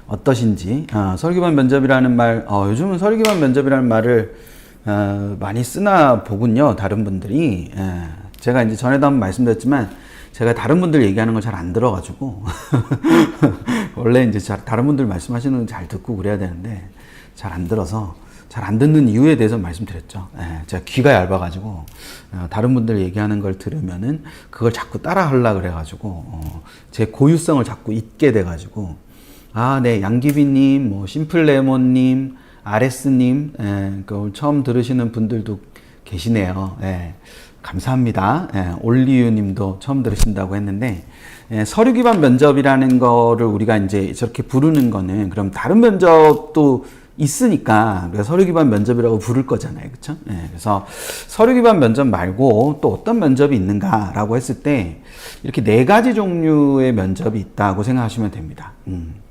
어떠신지. 서류 기반 면접이라는 말, 요즘은 서류 기반 면접이라는 말을 많이 쓰나 보군요. 다른 분들이. 제가 이제 전에도 한번 말씀드렸지만 제가 다른 분들 얘기하는 걸 잘 안 들어가지고 원래 이제 다른 분들 말씀하시는 건 잘 듣고 그래야 되는데 잘 안 들어서 잘 안 듣는 이유에 대해서 말씀드렸죠. 제가 귀가 얇아가지고 다른 분들 얘기하는 걸 들으면은 그걸 자꾸 따라 하려고 그래가지고 제 고유성을 자꾸 잊게 돼가지고 네, 양기비님, 뭐 심플레몬님, 아레스님, 오늘 처음 들으시는 분들도 계시네요. 감사합니다. 올리유님도 처음 들으신다고 했는데 서류 기반 면접이라는 거를 우리가 이제 저렇게 부르는 거는 그럼 다른 면접도 있으니까 우리가 서류 기반 면접이라고 부를 거잖아요, 그렇죠? 그래서 서류 기반 면접 말고 또 어떤 면접이 있는가라고 했을 때 이렇게 4가지 종류의 면접이 있다고 생각하시면 됩니다.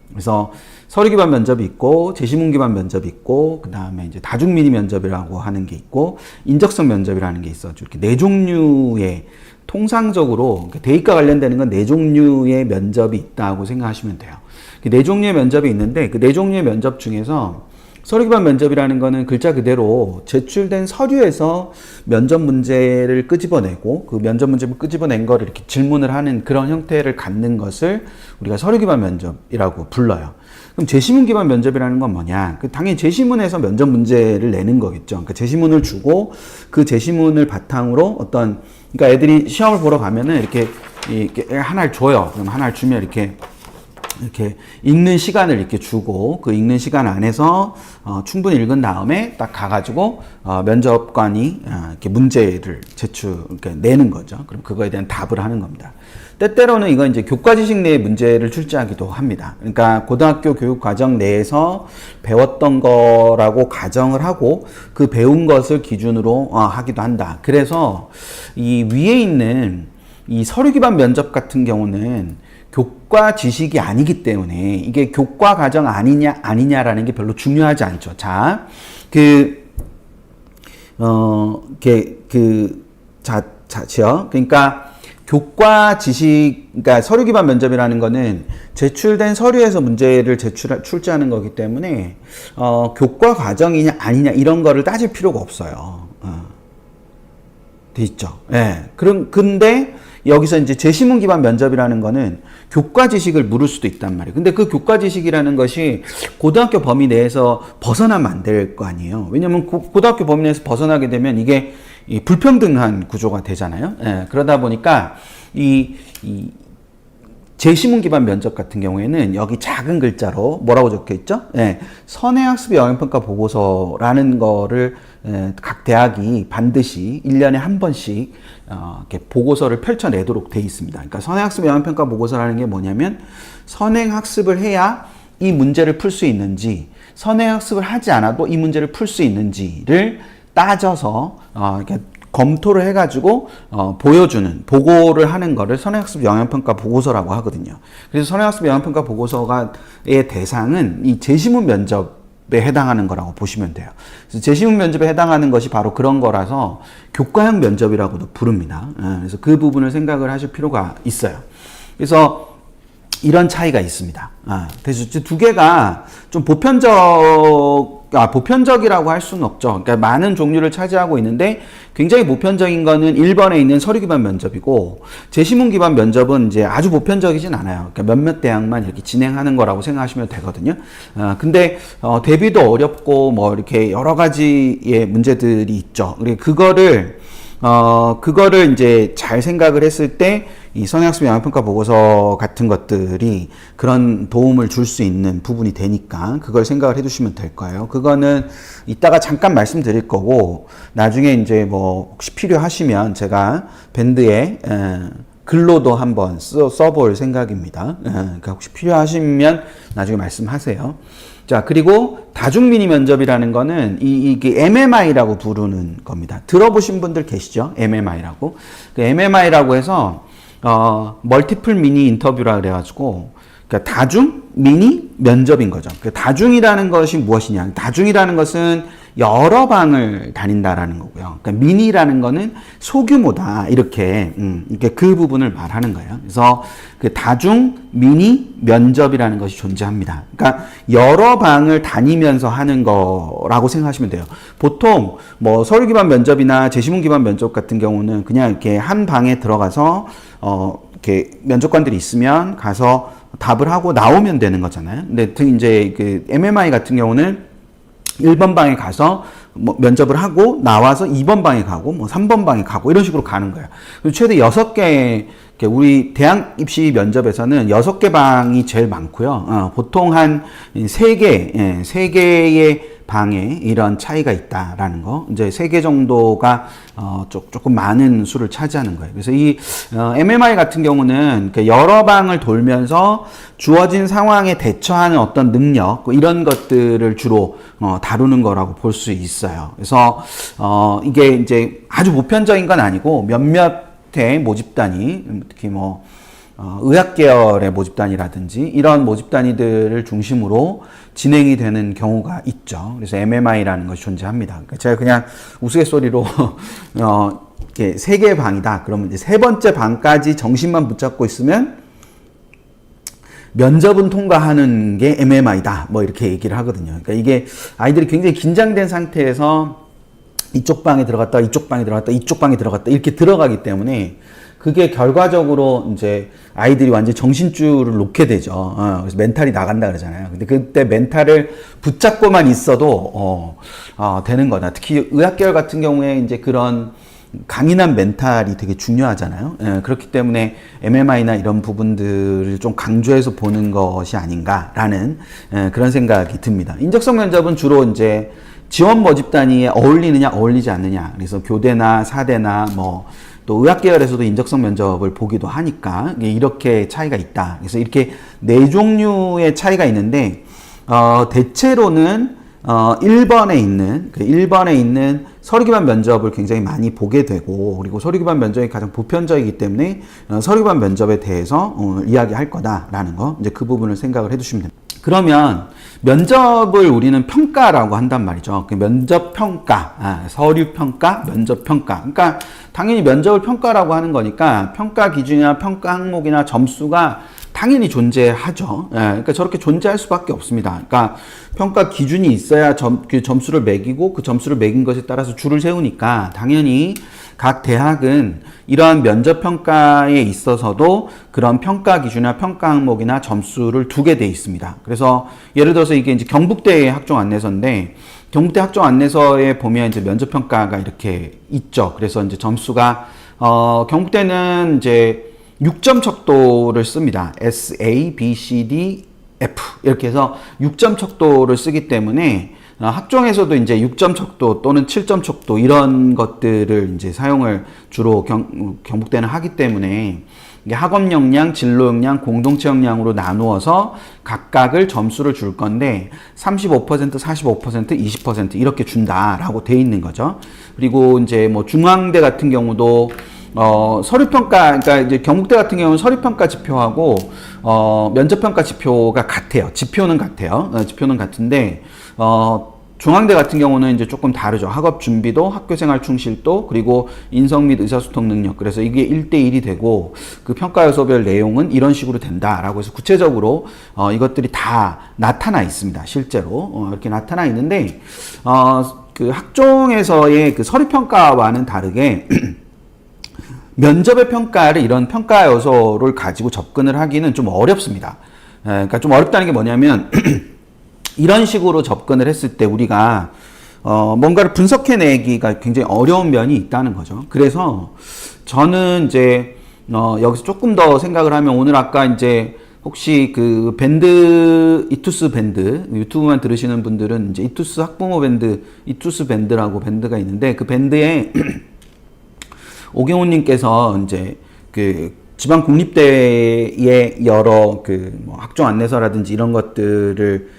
그래서 서류 기반 면접이 있고 제시문 기반 면접이 있고 그 다음에 이제 다중민의 면접이라고 하는 게 있고 인적성 면접이라는 게 있어서 이렇게 4종류의 통상적으로 대입과 관련되는 건 4종류의 면접이 있다고 생각하시면 돼요. 4종류의 면접이 있는데 그 4종류의 면접 중에서 서류 기반 면접이라는 거는 글자 그대로 제출된 서류에서 면접 문제를 끄집어내고 그 면접 문제를 끄집어낸 거를 이렇게 질문을 하는 그런 형태를 갖는 것을 우리가 서류 기반 면접이라고 불러요. 그럼 제시문 기반 면접이라는 건 뭐냐? 당연히 제시문에서 면접 문제를 내는 거겠죠. 그러니까 제시문을 주고 그 제시문을 바탕으로 그러니까 애들이 시험을 보러 가면은 이렇게 하나를 줘요. 그럼 하나를 주면 이렇게 읽는 시간을 이렇게 주고 그 읽는 시간 안에서 충분히 읽은 다음에 딱 가가지고 면접관이 이렇게 문제를 내는 거죠. 그럼 그거에 대한 답을 하는 겁니다. 때때로는 이건 이제 교과 지식 내의 문제를 출제하기도 합니다. 그러니까 고등학교 교육 과정 내에서 배웠던 거라고 가정을 하고 그 배운 것을 기준으로 하기도 한다. 그래서 이 위에 있는 이 서류 기반 면접 같은 경우는 교과 지식이 아니기 때문에 이게 교과 과정 아니냐라는 게 별로 중요하지 않죠. 자, 그러니까 교과 지식, 그러니까 서류 기반 면접이라는 거는 제출된 서류에서 문제를 출제하는 거기 때문에 교과 과정이냐 아니냐 이런 거를 따질 필요가 없어요. 돼 있죠. 근데 여기서 이제 제시문 기반 면접이라는 거는 교과 지식을 물을 수도 있단 말이에요. 근데 그 교과 지식이라는 것이 고등학교 범위 내에서 벗어나면 안 될 거 아니에요. 왜냐면 고등학교 범위 내에서 벗어나게 되면 이게 불평등한 구조가 되잖아요. 그러다 보니까 이 제시문 기반 면접 같은 경우에는 여기 작은 글자로 뭐라고 적혀 있죠? 선행학습 영역평가 보고서라는 거를 각 대학이 반드시 1년에 한 번씩 이렇게 보고서를 펼쳐내도록 돼 있습니다. 그러니까 선행학습 영역평가 보고서라는 게 뭐냐면 선행학습을 해야 이 문제를 풀 수 있는지 선행학습을 하지 않아도 이 문제를 풀 수 있는지를 따져서 이렇게 검토를 해가지고 보고를 하는 거를 선행학습 영역평가 보고서라고 하거든요. 그래서 선행학습 영역평가 보고서의 대상은 이 제시문 면접에 해당하는 거라고 보시면 돼요. 그래서 제시문 면접에 해당하는 것이 바로 그런 거라서 교과형 면접이라고도 부릅니다. 그래서 그 부분을 생각을 하실 필요가 있어요. 그래서 이런 차이가 있습니다. 그래서 두 개가 좀 보편적이라고 할 수는 없죠. 그러니까 많은 종류를 차지하고 있는데 굉장히 보편적인 거는 1번에 있는 서류 기반 면접이고 제시문 기반 면접은 이제 아주 보편적이진 않아요. 그러니까 몇몇 대학만 이렇게 진행하는 거라고 생각하시면 되거든요. 근데 대비도 어렵고 뭐 이렇게 여러 가지의 문제들이 있죠. 그리고 그거를 이제 잘 생각을 했을 때 이 선행학습 영역평가 보고서 같은 것들이 그런 도움을 줄 수 있는 부분이 되니까 그걸 생각을 해두시면 될 거예요. 그거는 이따가 잠깐 말씀드릴 거고 나중에 이제 뭐 혹시 필요하시면 제가 밴드에 글로도 한번 써볼 생각입니다. 그러니까 혹시 필요하시면 나중에 말씀하세요. 자, 그리고 다중민의 면접이라는 거는 이게 MMI라고 부르는 겁니다. 들어보신 분들 계시죠? MMI라고. 그 MMI라고 해서 멀티플 미니 인터뷰라 그래가지고 그러니까 다중 미니 면접인 거죠. 그 다중이라는 것이 무엇이냐? 다중이라는 것은 여러 방을 다닌다라는 거고요. 그러니까 미니라는 거는 소규모다 이렇게 이렇게 그 부분을 말하는 거예요. 그래서 그 다중 미니 면접이라는 것이 존재합니다. 그러니까 여러 방을 다니면서 하는 거라고 생각하시면 돼요. 보통 뭐 서류 기반 면접이나 제시문 기반 면접 같은 경우는 그냥 이렇게 한 방에 들어가서 이렇게 면접관들이 있으면 가서 답을 하고 나오면 되는 거잖아요. 근데 이제 그 MMI 같은 경우는 1번 방에 가서 뭐 면접을 하고 나와서 2번 방에 가고 뭐 3번 방에 가고 이런 식으로 가는 거예요. 최대 6개, 우리 대학 입시 면접에서는 6개 방이 제일 많고요. 보통 한 3개, 3개의 방에 이런 차이가 있다라는 거. 이제 3개 정도가 조금 많은 수를 차지하는 거예요. 그래서 이 MMI 같은 경우는 여러 방을 돌면서 주어진 상황에 대처하는 어떤 능력, 이런 것들을 주로 다루는 거라고 볼 수 있어요. 그래서 이게 이제 아주 보편적인 건 아니고 몇몇의 모집단이, 특히 뭐 의학 계열의 모집단이라든지 이런 모집단위들을 중심으로 진행이 되는 경우가 있죠. 그래서 MMI라는 것이 존재합니다. 그러니까 제가 그냥 우스갯소리로 이렇게 3개의 방이다. 그러면 이제 3번째 방까지 정신만 붙잡고 있으면 면접은 통과하는 게 MMI다. 뭐 이렇게 얘기를 하거든요. 그러니까 이게 아이들이 굉장히 긴장된 상태에서 이쪽 방에 들어갔다, 이쪽 방에 들어갔다, 이쪽 방에 들어갔다 이렇게 들어가기 때문에 그게 결과적으로 이제 아이들이 완전 정신줄을 놓게 되죠. 그래서 멘탈이 나간다 그러잖아요. 근데 그때 멘탈을 붙잡고만 있어도 되는 거다. 특히 의학계열 같은 경우에 이제 그런 강인한 멘탈이 되게 중요하잖아요. 그렇기 때문에 MMI나 이런 부분들을 좀 강조해서 보는 것이 아닌가라는 그런 생각이 듭니다. 인적성 면접은 주로 이제 지원 모집 단위에 어울리느냐 어울리지 않느냐. 그래서 교대나 사대나 뭐 또 의학 계열에서도 인적성 면접을 보기도 하니까 이렇게 차이가 있다. 그래서 이렇게 4종류의 차이가 있는데 대체로는 1번에 있는 서류 기반 면접을 굉장히 많이 보게 되고, 그리고 서류 기반 면접이 가장 보편적이기 때문에 서류 기반 면접에 대해서 이야기할 거다라는 거, 이제 그 부분을 생각을 해두시면 됩니다. 그러면 면접을 우리는 평가라고 한단 말이죠. 면접 평가, 서류 평가, 면접 평가. 그러니까 당연히 면접을 평가라고 하는 거니까 평가 기준이나 평가 항목이나 점수가 당연히 존재하죠. 그러니까 저렇게 존재할 수밖에 없습니다. 그러니까 평가 기준이 있어야 그 점수를 매기고 그 점수를 매긴 것에 따라서 줄을 세우니까 당연히 각 대학은 이러한 면접 평가에 있어서도 그런 평가 기준이나 평가 항목이나 점수를 두게 돼 있습니다. 그래서 예를 들어서 이게 이제 경북대 학종 안내서인데, 경북대 학종 안내서에 보면 이제 면접 평가가 이렇게 있죠. 그래서 이제 점수가 경북대는 이제 6점 척도를 씁니다. S, A, B, C, D, F 이렇게 해서 6점 척도를 쓰기 때문에 학종에서도 이제 6점 척도 또는 7점 척도 이런 것들을 이제 사용을 주로 경북대는 하기 때문에 이게 학업 역량, 진로 역량, 공동체 역량으로 나누어서 각각을 점수를 줄 건데 35%, 45%, 20% 이렇게 준다라고 돼 있는 거죠. 그리고 이제 뭐 중앙대 같은 경우도 서류평가, 그러니까 이제 경북대 같은 경우는 서류평가 지표하고, 면접평가 지표가 같아요. 지표는 같아요. 지표는 같은데, 중앙대 같은 경우는 이제 조금 다르죠. 학업 준비도, 학교생활 충실도, 그리고 인성 및 의사소통 능력. 그래서 이게 1대1이 되고, 그 평가 요소별 내용은 이런 식으로 된다라고 해서 구체적으로, 이것들이 다 나타나 있습니다. 실제로. 이렇게 나타나 있는데, 그 학종에서의 그 서류평가와는 다르게, 면접의 평가를 이런 평가 요소를 가지고 접근을 하기는 좀 어렵습니다. 그러니까 좀 어렵다는 게 뭐냐면 이런 식으로 접근을 했을 때 우리가 뭔가를 분석해내기가 굉장히 어려운 면이 있다는 거죠. 그래서 저는 이제 여기서 조금 더 생각을 하면, 오늘 아까 이제 혹시 그 밴드, 이투스 밴드, 유튜브만 들으시는 분들은 이제 이투스 학부모 밴드, 이투스 밴드라고 밴드가 있는데, 그 밴드에 오경훈님께서 이제 그 지방 국립대의 여러 그 뭐 학종 안내서라든지 이런 것들을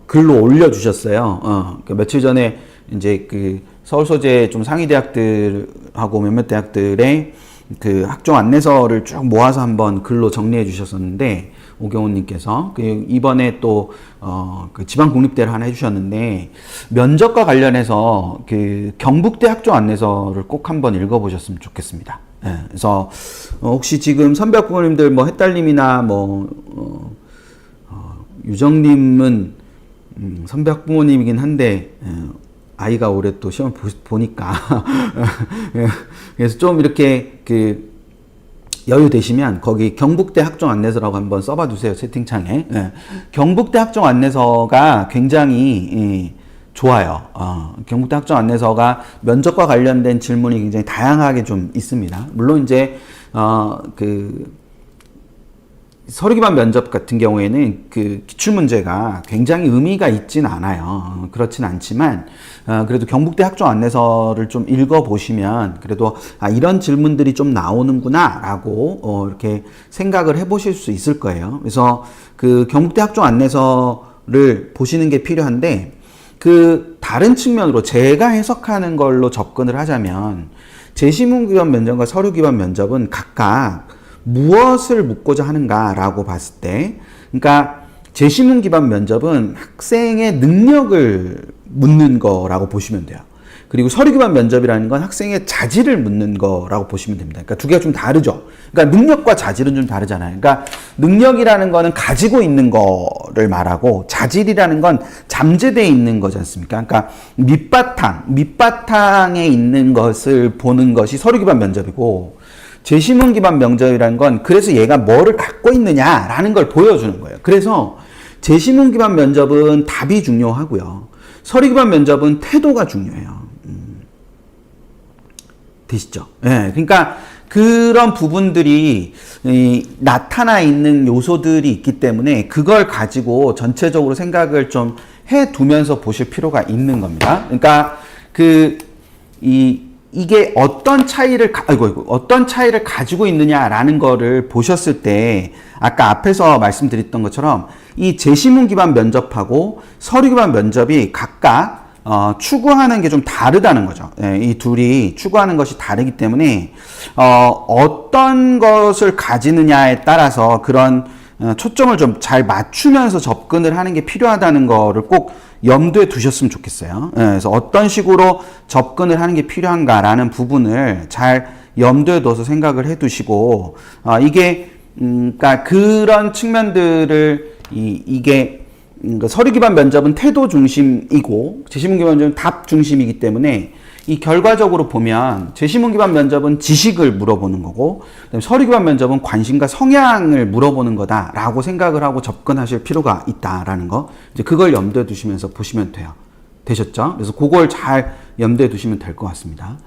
글로 올려주셨어요. 그 며칠 전에 이제 그 서울 소재 좀 상위 대학들하고 몇몇 대학들의 그 학종 안내서를 쭉 모아서 한번 글로 정리해 주셨었는데, 오경훈님께서 이번에 또 그 지방국립대를 하나 해주셨는데, 면접과 관련해서 그 경북대 학종 안내서를 꼭 한번 읽어보셨으면 좋겠습니다. 예, 그래서 혹시 지금 선배 학부모님들 뭐 햇달님이나 유정님은 선배 학부모님이긴 한데 아이가 올해 또 시험 보니까 그래서 좀 이렇게 그 여유 되시면 거기 경북대 학종 안내서라고 한번 써봐 주세요, 채팅창에. 경북대 학종 안내서가 굉장히 좋아요. 경북대 학종 안내서가 면접과 관련된 질문이 굉장히 다양하게 좀 있습니다. 물론 이제 그 서류 기반 면접 같은 경우에는 그 기출 문제가 굉장히 의미가 있진 않아요. 그렇진 않지만 그래도 경북대 학종 안내서를 좀 읽어보시면 그래도 이런 질문들이 좀 나오는구나라고 이렇게 생각을 해보실 수 있을 거예요. 그래서 그 경북대 학종 안내서를 보시는 게 필요한데, 그 다른 측면으로 제가 해석하는 걸로 접근을 하자면 제시문 기반 면접과 서류 기반 면접은 각각 무엇을 묻고자 하는가라고 봤을 때, 그러니까 제시문 기반 면접은 학생의 능력을 묻는 거라고 보시면 돼요. 그리고 서류 기반 면접이라는 건 학생의 자질을 묻는 거라고 보시면 됩니다. 그러니까 두 개가 좀 다르죠. 그러니까 능력과 자질은 좀 다르잖아요. 그러니까 능력이라는 거는 가지고 있는 거를 말하고, 자질이라는 건 잠재되어 있는 거지 않습니까? 그러니까 밑바탕에 있는 것을 보는 것이 서류 기반 면접이고, 제시문 기반 면접이라는 건 그래서 얘가 뭐를 갖고 있느냐라는 걸 보여주는 거예요. 그래서 제시문 기반 면접은 답이 중요하고요, 서류 기반 면접은 태도가 중요해요. 되시죠? 예, 그러니까 그런 부분들이 나타나 있는 요소들이 있기 때문에 그걸 가지고 전체적으로 생각을 좀 해두면서 보실 필요가 있는 겁니다. 그러니까 이게 어떤 차이를 가지고 있느냐라는 거를 보셨을 때, 아까 앞에서 말씀드렸던 것처럼 이 제시문 기반 면접하고 서류 기반 면접이 각각 추구하는 게 좀 다르다는 거죠. 이 둘이 추구하는 것이 다르기 때문에 어떤 것을 가지느냐에 따라서 그런 초점을 좀 잘 맞추면서 접근을 하는 게 필요하다는 거를 꼭 염두에 두셨으면 좋겠어요. 그래서 어떤 식으로 접근을 하는 게 필요한가라는 부분을 잘 염두에 둬서 생각을 해 두시고, 이게 그러니까 그런 측면들을 이게 서류 기반 면접은 태도 중심이고 제시문 기반 면접은 답 중심이기 때문에 이 결과적으로 보면 제시문 기반 면접은 지식을 물어보는 거고, 서류 기반 면접은 관심과 성향을 물어보는 거다라고 생각을 하고 접근하실 필요가 있다라는 거, 이제 그걸 염두에 두시면서 보시면 돼요. 되셨죠? 그래서 그걸 잘 염두에 두시면 될 것 같습니다.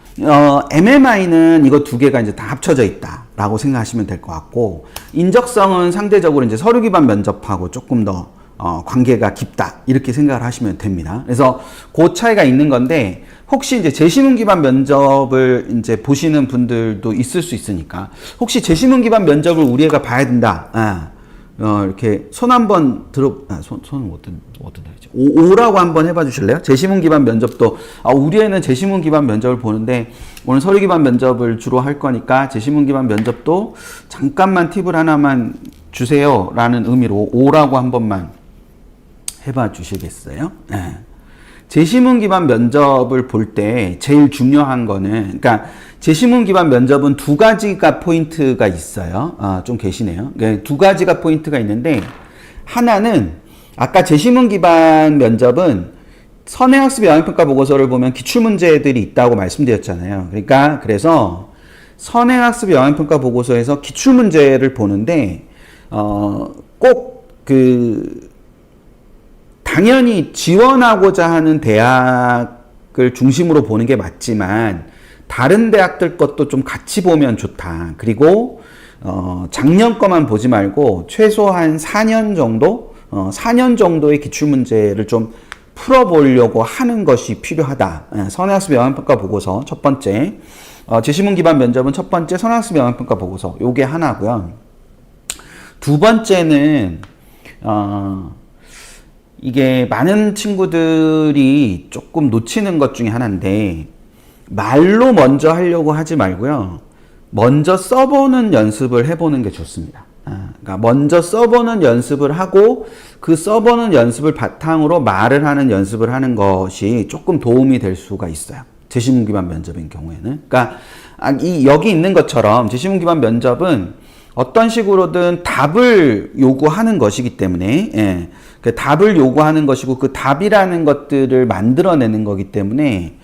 MMI는 이거 두 개가 이제 다 합쳐져 있다라고 생각하시면 될 것 같고, 인적성은 상대적으로 이제 서류 기반 면접하고 조금 더 관계가 깊다, 이렇게 생각을 하시면 됩니다. 그래서 그 차이가 있는 건데, 혹시 이제 제시문 기반 면접을 이제 보시는 분들도 있을 수 있으니까, 혹시 제시문 기반 면접을 우리 애가 봐야 된다, 이렇게 손 한번 손은 어떤 달이지? 오라고 한번 해봐 주실래요? 제시문 기반 면접도, 우리 애는 제시문 기반 면접을 보는데 오늘 서류 기반 면접을 주로 할 거니까 제시문 기반 면접도 잠깐만 팁을 하나만 주세요 라는 의미로 오라고 한 번만 해봐 주시겠어요? 네. 제시문 기반 면접을 볼 때 제일 중요한 거는, 그러니까 제시문 기반 면접은 두 가지가 포인트가 있어요. 좀 계시네요. 그러니까 두 가지가 포인트가 있는데, 하나는 아까 제시문 기반 면접은 선행학습 영향평가 보고서를 보면 기출문제들이 있다고 말씀드렸잖아요. 그러니까 그래서 선행학습 영향평가 보고서에서 기출문제를 보는데 꼭 당연히 지원하고자 하는 대학을 중심으로 보는 게 맞지만 다른 대학들 것도 좀 같이 보면 좋다. 그리고 작년 거만 보지 말고 최소한 4년 정도 4년 정도의 기출문제를 좀 풀어보려고 하는 것이 필요하다. 선행학습 영향평가 보고서 첫 번째, 제시문 기반 면접은 첫 번째 선행학습 영향평가 보고서, 요게 하나고요. 두 번째는 이게 많은 친구들이 조금 놓치는 것 중에 하나인데, 말로 먼저 하려고 하지 말고요, 먼저 써보는 연습을 해보는 게 좋습니다. 그러니까 먼저 써보는 연습을 하고 그 써보는 연습을 바탕으로 말을 하는 연습을 하는 것이 조금 도움이 될 수가 있어요. 제시문 기반 면접인 경우에는. 그러니까 여기 있는 것처럼 제시문 기반 면접은 어떤 식으로든 답을 요구하는 것이기 때문에, 예, 그 답을 요구하는 것이고 그 답이라는 것들을 만들어내는 거기 때문에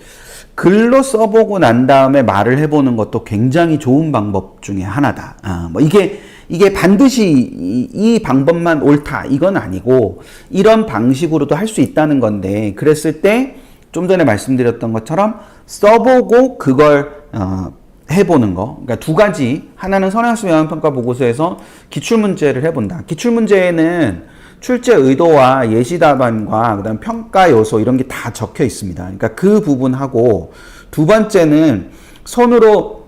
글로 써보고 난 다음에 말을 해보는 것도 굉장히 좋은 방법 중에 하나다. 뭐 이게 반드시 이 방법만 옳다 이건 아니고 이런 방식으로도 할 수 있다는 건데, 그랬을 때 좀 전에 말씀드렸던 것처럼 써보고 그걸 해보는 거. 그러니까 두 가지. 하나는 선행학습 영향평가 보고서에서 기출문제를 해본다. 기출문제에는 출제 의도와 예시 답안과 그다음 평가 요소 이런 게 다 적혀 있습니다. 그러니까 그 부분하고, 두 번째는 손으로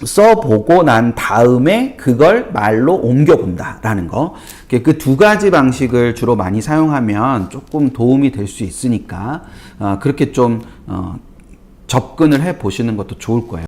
써보고 난 다음에 그걸 말로 옮겨본다라는 거. 그 두 가지 방식을 주로 많이 사용하면 조금 도움이 될 수 있으니까 그렇게 좀 접근을 해 보시는 것도 좋을 거예요.